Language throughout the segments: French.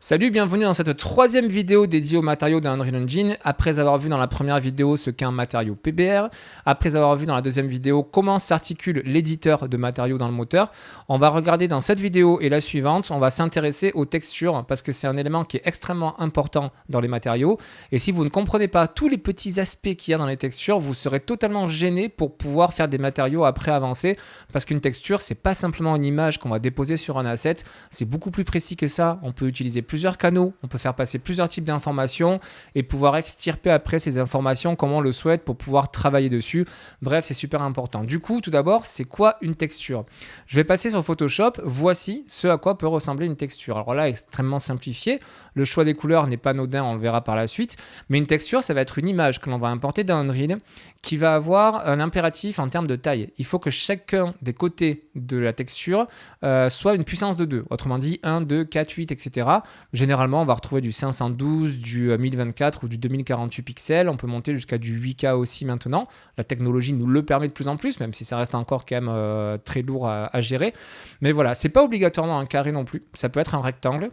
Salut, bienvenue dans cette troisième vidéo dédiée aux matériaux d'Unreal Engine. Après avoir vu dans la première vidéo ce qu'est un matériau PBR, après avoir vu dans la deuxième vidéo comment s'articule l'éditeur de matériaux dans le moteur, on va regarder dans cette vidéo et la suivante, on va s'intéresser aux textures parce que c'est un élément qui est extrêmement important dans les matériaux. Et si vous ne comprenez pas tous les petits aspects qu'il y a dans les textures, vous serez totalement gêné pour pouvoir faire des matériaux après avancer parce qu'une texture, c'est pas simplement une image qu'on va déposer sur un asset, c'est beaucoup plus précis que ça. On peut utiliser plusieurs canaux, on peut faire passer plusieurs types d'informations et pouvoir extirper après ces informations comme on le souhaite pour pouvoir travailler dessus. Bref, c'est super important. Du coup, tout d'abord, c'est quoi une texture? Je vais passer sur Photoshop. Voici ce à quoi peut ressembler une texture. Alors là, extrêmement simplifié. Le choix des couleurs n'est pas anodin, on le verra par la suite. Mais une texture, ça va être une image que l'on va importer dans Unreal qui va avoir un impératif en termes de taille. Il faut que chacun des côtés de la texture soit une puissance de 2. Autrement dit, 1, 2, 4, 8, etc. Généralement, on va retrouver du 512, du 1024 ou du 2048 pixels. On peut monter jusqu'à du 8K aussi maintenant. La technologie nous le permet de plus en plus, même si ça reste encore quand même très lourd à gérer. Mais voilà, c'est pas obligatoirement un carré non plus. Ça peut être un rectangle,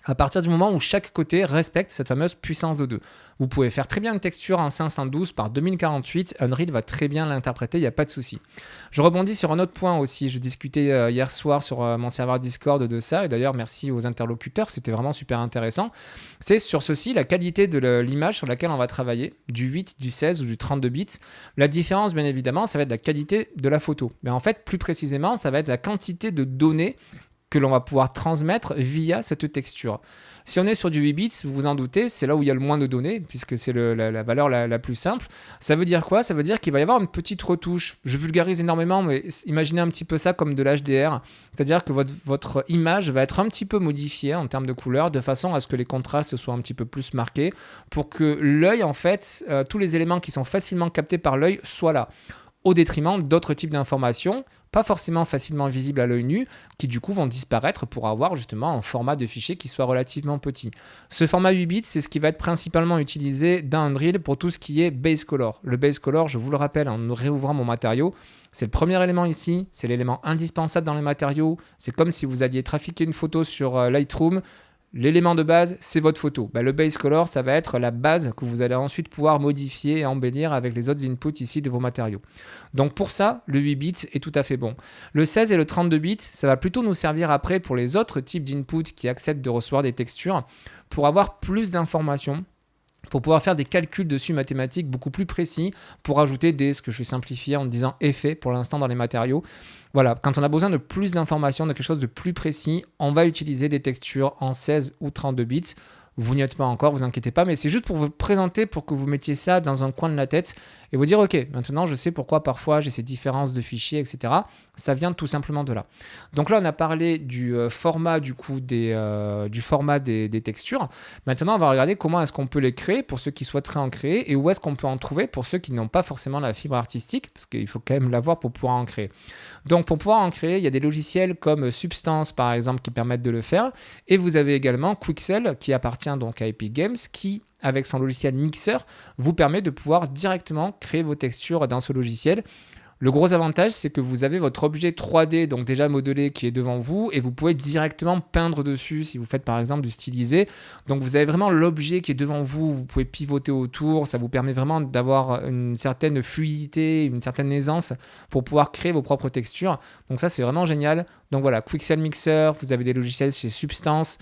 à partir du moment où chaque côté respecte cette fameuse puissance de 2. Vous pouvez faire très bien une texture en 512 par 2048, Unreal va très bien l'interpréter, il n'y a pas de souci. Je rebondis sur un autre point aussi, je discutais hier soir sur mon serveur Discord de ça, et d'ailleurs merci aux interlocuteurs, c'était vraiment super intéressant. C'est sur ceci, la qualité de l'image sur laquelle on va travailler, du 8, du 16 ou du 32 bits. La différence, bien évidemment, ça va être la qualité de la photo. Mais en fait, plus précisément, ça va être la quantité de données que l'on va pouvoir transmettre via cette texture. Si on est sur du 8 bits, vous vous en doutez, c'est là où il y a le moins de données, puisque c'est la valeur la plus simple. Ça veut dire quoi? Ça veut dire qu'il va y avoir une petite retouche. Je vulgarise énormément, mais imaginez un petit peu ça comme de l'HDR. C'est-à-dire que votre image va être un petit peu modifiée en termes de couleur, de façon à ce que les contrastes soient un petit peu plus marqués, pour que l'œil, en fait, tous les éléments qui sont facilement captés par l'œil soient là, au détriment d'autres types d'informations, pas forcément facilement visibles à l'œil nu, qui du coup vont disparaître pour avoir justement un format de fichier qui soit relativement petit. Ce format 8 bits, c'est ce qui va être principalement utilisé dans Unreal pour tout ce qui est base color. Le base color, je vous le rappelle en réouvrant mon matériau, c'est le premier élément ici, c'est l'élément indispensable dans les matériaux. C'est comme si vous alliez trafiquer une photo sur Lightroom. L'élément de base, c'est votre photo. Le base color, ça va être la base que vous allez ensuite pouvoir modifier et embellir avec les autres inputs ici de vos matériaux. Donc pour ça, le 8 bits est tout à fait bon. Le 16 et le 32 bits, ça va plutôt nous servir après pour les autres types d'inputs qui acceptent de recevoir des textures, pour avoir plus d'informations, pour pouvoir faire des calculs dessus mathématiques beaucoup plus précis, pour ajouter ce que je vais simplifier en disant effets pour l'instant dans les matériaux. Voilà, quand on a besoin de plus d'informations, de quelque chose de plus précis, on va utiliser des textures en 16 ou 32 bits. Vous n'y êtes pas encore, vous inquiétez pas, mais c'est juste pour vous présenter, pour que vous mettiez ça dans un coin de la tête et vous dire, ok, maintenant je sais pourquoi parfois j'ai ces différences de fichiers, etc. Ça vient tout simplement de là. Donc là, on a parlé du format du format des textures. Maintenant, on va regarder comment est-ce qu'on peut les créer pour ceux qui souhaiteraient en créer et où est-ce qu'on peut en trouver pour ceux qui n'ont pas forcément la fibre artistique, parce qu'il faut quand même l'avoir pour pouvoir en créer. Donc pour pouvoir en créer, il y a des logiciels comme Substance par exemple qui permettent de le faire, et vous avez également Quixel qui appartient donc à Epic Games qui, avec son logiciel Mixer, vous permet de pouvoir directement créer vos textures dans ce logiciel. Le gros avantage, c'est que vous avez votre objet 3D, donc déjà modelé, qui est devant vous, et vous pouvez directement peindre dessus si vous faites par exemple du stylisé. Donc vous avez vraiment l'objet qui est devant vous, vous pouvez pivoter autour, ça vous permet vraiment d'avoir une certaine fluidité, une certaine aisance pour pouvoir créer vos propres textures. Donc ça, c'est vraiment génial. Donc voilà, Quixel Mixer, vous avez des logiciels chez Substance.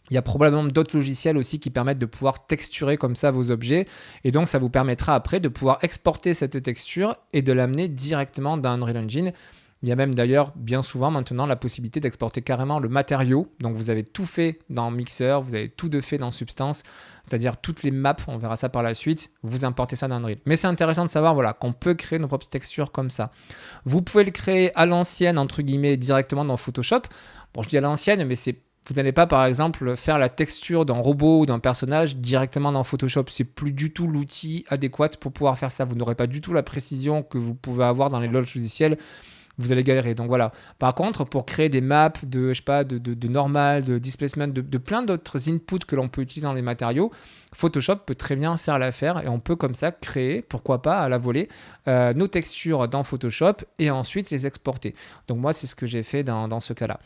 Il y a probablement d'autres logiciels aussi qui permettent de pouvoir texturer comme ça vos objets, et donc ça vous permettra après de pouvoir exporter cette texture et de l'amener directement dans Unreal Engine. Il y a même d'ailleurs bien souvent maintenant la possibilité d'exporter carrément le matériau, donc vous avez tout fait dans Mixer, vous avez tout de fait dans Substance, c'est-à-dire toutes les maps, on verra ça par la suite, vous importez ça dans Unreal. Mais c'est intéressant de savoir qu'on peut créer nos propres textures comme ça. Vous pouvez le créer à l'ancienne, entre guillemets, directement dans Photoshop. Bon, je dis à l'ancienne, mais vous n'allez pas, par exemple, faire la texture d'un robot ou d'un personnage directement dans Photoshop. C'est plus du tout l'outil adéquat pour pouvoir faire ça. Vous n'aurez pas du tout la précision que vous pouvez avoir dans les autres logiciels. Vous allez galérer. Donc voilà. Par contre, pour créer des maps de normal, de displacement, de plein d'autres inputs que l'on peut utiliser dans les matériaux, Photoshop peut très bien faire l'affaire et on peut comme ça créer, pourquoi pas à la volée, nos textures dans Photoshop et ensuite les exporter. Donc moi, c'est ce que j'ai fait dans ce cas-là.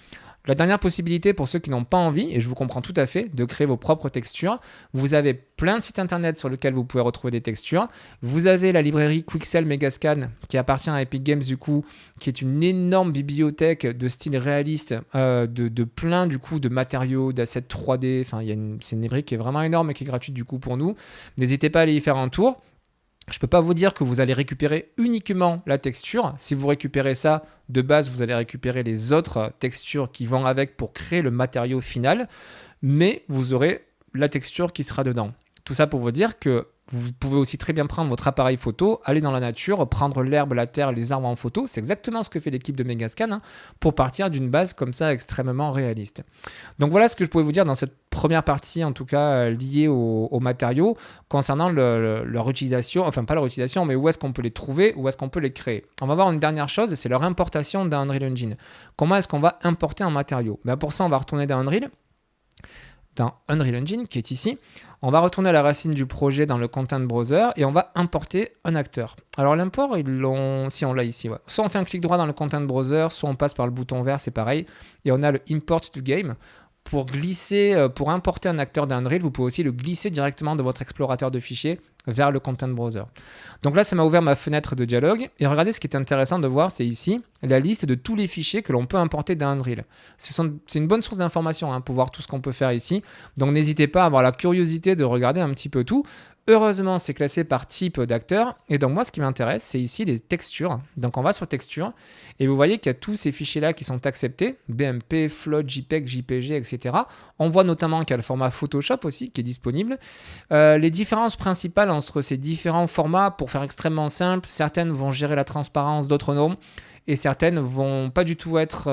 La dernière possibilité pour ceux qui n'ont pas envie, et je vous comprends tout à fait, de créer vos propres textures, vous avez plein de sites internet sur lesquels vous pouvez retrouver des textures. Vous avez la librairie Quixel Megascan qui appartient à Epic Games du coup, qui est une énorme bibliothèque de style réaliste, de plein du coup de matériaux, d'assets 3D. Enfin, c'est une librairie qui est vraiment énorme et qui est gratuite du coup pour nous. N'hésitez pas à aller y faire un tour. Je ne peux pas vous dire que vous allez récupérer uniquement la texture. Si vous récupérez ça, de base, vous allez récupérer les autres textures qui vont avec pour créer le matériau final, mais vous aurez la texture qui sera dedans. Tout ça pour vous dire que vous pouvez aussi très bien prendre votre appareil photo, aller dans la nature, prendre l'herbe, la terre, les arbres en photo. C'est exactement ce que fait l'équipe de Megascan pour partir d'une base comme ça extrêmement réaliste. Donc voilà ce que je pouvais vous dire dans cette première partie, en tout cas liée aux matériaux, concernant leur utilisation, enfin pas leur utilisation, mais où est-ce qu'on peut les trouver, où est-ce qu'on peut les créer. On va voir une dernière chose, c'est leur importation dans Unreal Engine. Comment est-ce qu'on va importer un matériau? Pour ça, on va retourner dans Unreal Engine qui est ici. On va retourner à la racine du projet dans le Content Browser et on va importer un acteur. Alors l'import, si on l'a ici, ouais. Soit on fait un clic droit dans le Content Browser, soit on passe par le bouton vert, c'est pareil. Et on a le Import to Game. Pour importer un acteur d'Unreal, vous pouvez aussi le glisser directement de votre explorateur de fichiers vers le Content Browser. Donc là, ça m'a ouvert ma fenêtre de dialogue. Et regardez, ce qui est intéressant de voir, c'est ici la liste de tous les fichiers que l'on peut importer d'Unreal. C'est une bonne source d'information pour voir tout ce qu'on peut faire ici. Donc n'hésitez pas à avoir la curiosité de regarder un petit peu tout. Heureusement, c'est classé par type d'acteur. Et donc moi, ce qui m'intéresse, c'est ici les textures. Donc on va sur texture et vous voyez qu'il y a tous ces fichiers-là qui sont acceptés. BMP, Float, JPEG, JPG, etc. On voit notamment qu'il y a le format Photoshop aussi qui est disponible. Les différences principales entre ces différents formats, pour faire extrêmement simple, certaines vont gérer la transparence, d'autres non. Et certaines vont pas du tout être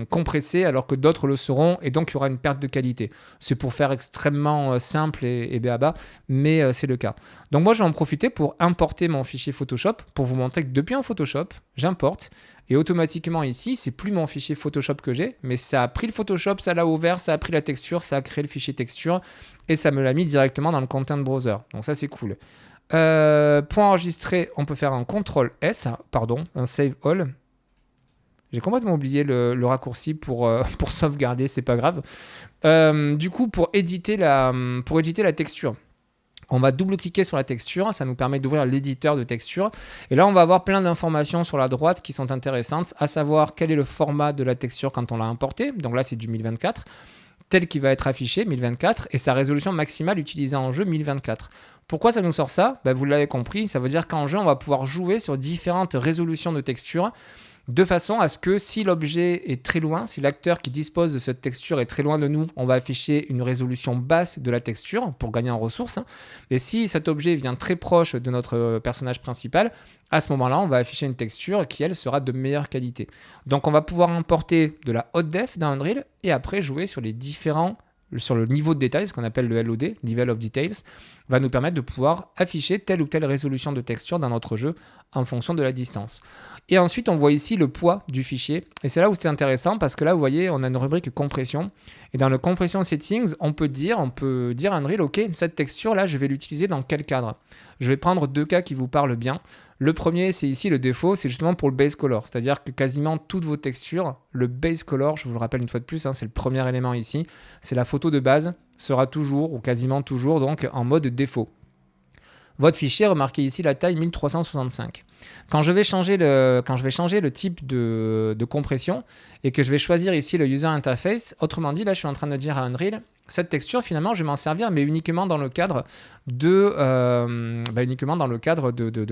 compressées alors que d'autres le seront et donc il y aura une perte de qualité. C'est pour faire extrêmement simple et béaba, mais c'est le cas. Donc moi je vais en profiter pour importer mon fichier Photoshop pour vous montrer que depuis un Photoshop, j'importe et automatiquement ici, c'est plus mon fichier Photoshop que j'ai, mais ça a pris le Photoshop, ça l'a ouvert, ça a pris la texture, ça a créé le fichier texture et ça me l'a mis directement dans le Content Browser. Donc ça c'est cool. Pour enregistrer, on peut faire un CTRL-S, un Save All. J'ai complètement oublié le raccourci pour sauvegarder, c'est pas grave. Du coup, pour éditer la texture, on va double-cliquer sur la texture, ça nous permet d'ouvrir l'éditeur de texture. Et là, on va avoir plein d'informations sur la droite qui sont intéressantes, à savoir quel est le format de la texture quand on l'a importé. Donc là, c'est du 1024. Tel qui va être affiché, 1024, et sa résolution maximale utilisée en jeu, 1024. Pourquoi ça nous sort ça? Vous l'avez compris, ça veut dire qu'en jeu, on va pouvoir jouer sur différentes résolutions de texture, de façon à ce que si l'objet est très loin, si l'acteur qui dispose de cette texture est très loin de nous, on va afficher une résolution basse de la texture pour gagner en ressources. Et si cet objet vient très proche de notre personnage principal, à ce moment-là, on va afficher une texture qui, elle, sera de meilleure qualité. Donc on va pouvoir importer de la haute def dans Unreal et après jouer sur le niveau de détail, ce qu'on appelle le LOD, Level of Details, va nous permettre de pouvoir afficher telle ou telle résolution de texture dans notre jeu en fonction de la distance. Et ensuite, on voit ici le poids du fichier. Et c'est là où c'est intéressant parce que là, vous voyez, on a une rubrique compression. Et dans le compression settings, on peut dire à Unreal, OK, cette texture-là, je vais l'utiliser dans quel cadre? Je vais prendre deux cas qui vous parlent bien. Le premier, c'est ici le défaut, c'est justement pour le base color. C'est-à-dire que quasiment toutes vos textures, le base color, je vous le rappelle une fois de plus, c'est le premier élément ici, c'est la photo de base, sera toujours ou quasiment toujours donc en mode défaut. Votre fichier, remarquez ici la taille 1365. Quand je vais changer le type de compression et que je vais choisir ici le User Interface, autrement dit, là je suis en train de dire à Unreal, cette texture finalement je vais m'en servir mais uniquement dans le cadre de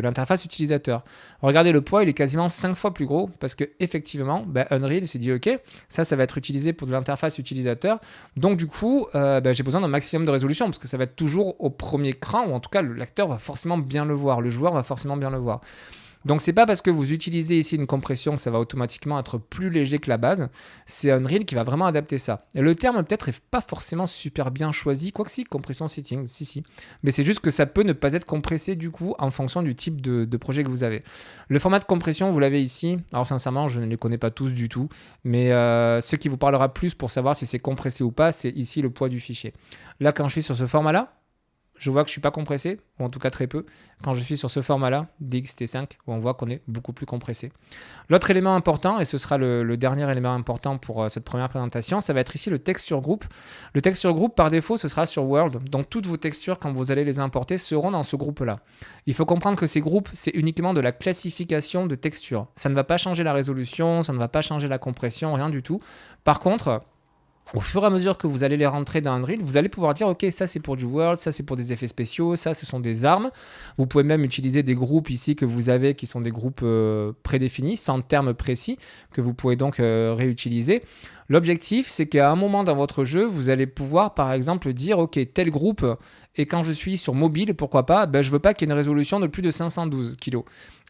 l'interface utilisateur. Regardez le poids, il est quasiment 5 fois plus gros parce que effectivement Unreal s'est dit ok, ça va être utilisé pour de l'interface utilisateur, donc du coup j'ai besoin d'un maximum de résolution parce que ça va être toujours au premier cran ou en tout cas l'acteur va forcément bien le voir, le joueur va forcément bien le voir. Donc c'est pas parce que vous utilisez ici une compression que ça va automatiquement être plus léger que la base, c'est Unreal qui va vraiment adapter ça. Et le terme peut-être est pas forcément super bien choisi, quoique si, compression setting, si. Mais c'est juste que ça peut ne pas être compressé du coup en fonction du type de projet que vous avez. Le format de compression, vous l'avez ici, alors sincèrement je ne les connais pas tous du tout, mais ce qui vous parlera plus pour savoir si c'est compressé ou pas, c'est ici le poids du fichier. Là quand je suis sur ce format-là, je vois que je ne suis pas compressé, ou en tout cas très peu, quand je suis sur ce format-là, DXT5, où on voit qu'on est beaucoup plus compressé. L'autre élément important, et ce sera le dernier élément important pour cette première présentation, ça va être ici le texture group. Le texture group, par défaut, ce sera sur World. Donc toutes vos textures, quand vous allez les importer, seront dans ce groupe-là. Il faut comprendre que ces groupes, c'est uniquement de la classification de textures. Ça ne va pas changer la résolution, ça ne va pas changer la compression, rien du tout. Par contre, au fur et à mesure que vous allez les rentrer dans Unreal, vous allez pouvoir dire ok, ça c'est pour du world, ça c'est pour des effets spéciaux, ça ce sont des armes. Vous pouvez même utiliser des groupes ici que vous avez qui sont des groupes prédéfinis, sans terme précis, que vous pouvez donc réutiliser. L'objectif, c'est qu'à un moment dans votre jeu, vous allez pouvoir par exemple dire ok, tel groupe, et quand je suis sur mobile, pourquoi pas, je ne veux pas qu'il y ait une résolution de plus de 512 kg.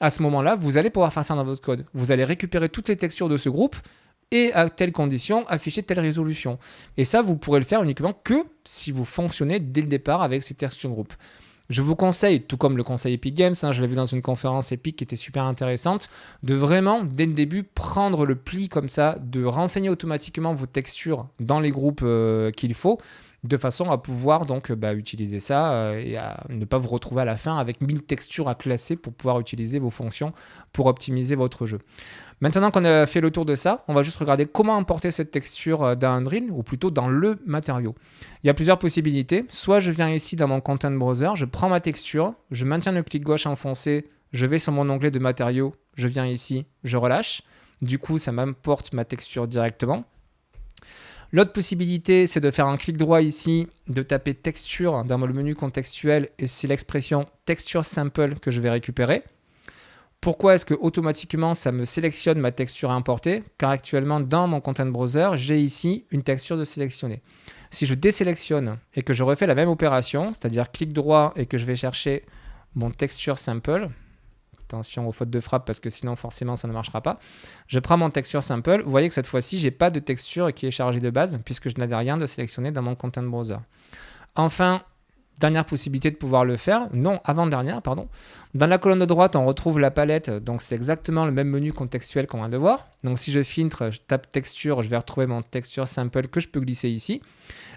À ce moment-là, vous allez pouvoir faire ça dans votre code. Vous allez récupérer toutes les textures de ce groupe, et à telle condition, afficher telle résolution. Et ça, vous pourrez le faire uniquement que si vous fonctionnez dès le départ avec ces texture group. Je vous conseille, tout comme le conseil Epic Games, je l'ai vu dans une conférence Epic qui était super intéressante, de vraiment, dès le début, prendre le pli comme ça, de renseigner automatiquement vos textures dans les groupes qu'il faut, de façon à pouvoir donc utiliser ça et à ne pas vous retrouver à la fin avec 1000 textures à classer pour pouvoir utiliser vos fonctions pour optimiser votre jeu. Maintenant qu'on a fait le tour de ça, on va juste regarder comment importer cette texture dans Unreal, ou plutôt dans le matériau. Il y a plusieurs possibilités. Soit je viens ici dans mon Content Browser, je prends ma texture, je maintiens le clic gauche enfoncé, je vais sur mon onglet de matériaux, je viens ici, je relâche. Du coup, ça m'importe ma texture directement. L'autre possibilité, c'est de faire un clic droit ici, de taper texture dans le menu contextuel, et c'est l'expression texture sample que je vais récupérer. Pourquoi est-ce que automatiquement ça me sélectionne ma texture importée? Car actuellement dans mon Content Browser, j'ai ici une texture de sélectionner. Si je désélectionne et que je refais la même opération, c'est-à-dire clic droit et que je vais chercher mon texture sample, attention aux fautes de frappe parce que sinon forcément ça ne marchera pas, je prends mon texture sample, vous voyez que cette fois-ci j'ai pas de texture qui est chargée de base puisque je n'avais rien de sélectionné dans mon Content Browser. Enfin, dernière possibilité de pouvoir le faire, non, avant-dernière, pardon. Dans la colonne de droite, on retrouve la palette, donc c'est exactement le même menu contextuel qu'on vient de voir. Donc si je filtre, je tape texture, je vais retrouver mon texture sample que je peux glisser ici.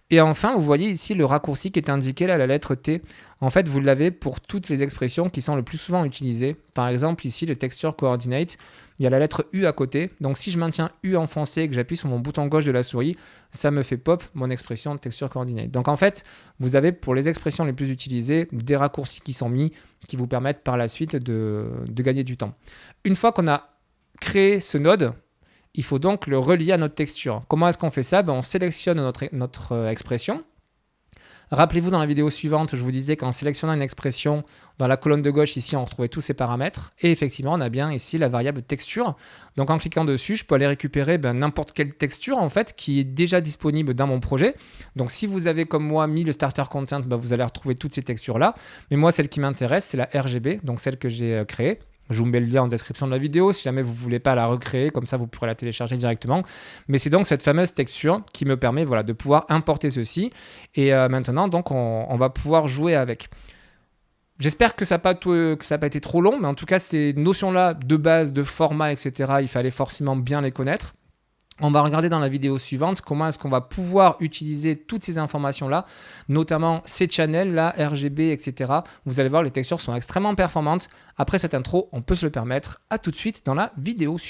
Et enfin, vous voyez ici le raccourci qui est indiqué là, la lettre T. En fait, vous l'avez pour toutes les expressions qui sont le plus souvent utilisées. Par exemple, ici, le texture coordinate, il y a la lettre U à côté. Donc, si je maintiens U enfoncé et que j'appuie sur mon bouton gauche de la souris, ça me fait pop mon expression de texture coordinate. Donc, en fait, vous avez pour les expressions les plus utilisées des raccourcis qui sont mis qui vous permettent par la suite de gagner du temps. Une fois qu'on a créé ce node, il faut donc le relier à notre texture. Comment est-ce qu'on fait ça? On sélectionne notre expression. Rappelez-vous, dans la vidéo suivante, je vous disais qu'en sélectionnant une expression, dans la colonne de gauche, ici, on retrouvait tous ces paramètres. Et effectivement, on a bien ici la variable texture. Donc, en cliquant dessus, je peux aller récupérer n'importe quelle texture, en fait, qui est déjà disponible dans mon projet. Donc, si vous avez, comme moi, mis le starter content, vous allez retrouver toutes ces textures-là. Mais moi, celle qui m'intéresse, c'est la RGB, donc celle que j'ai créée. Je vous mets le lien en description de la vidéo si jamais vous ne voulez pas la recréer, comme ça vous pourrez la télécharger directement. Mais c'est donc cette fameuse texture qui me permet de pouvoir importer ceci. Et maintenant, donc, on va pouvoir jouer avec. J'espère que ça n'a pas été trop long, mais en tout cas, ces notions-là de base, de format, etc., il fallait forcément bien les connaître. On va regarder dans la vidéo suivante comment est-ce qu'on va pouvoir utiliser toutes ces informations-là, notamment ces channels-là, RGB, etc. Vous allez voir, les textures sont extrêmement performantes. Après cette intro, on peut se le permettre. À tout de suite dans la vidéo suivante.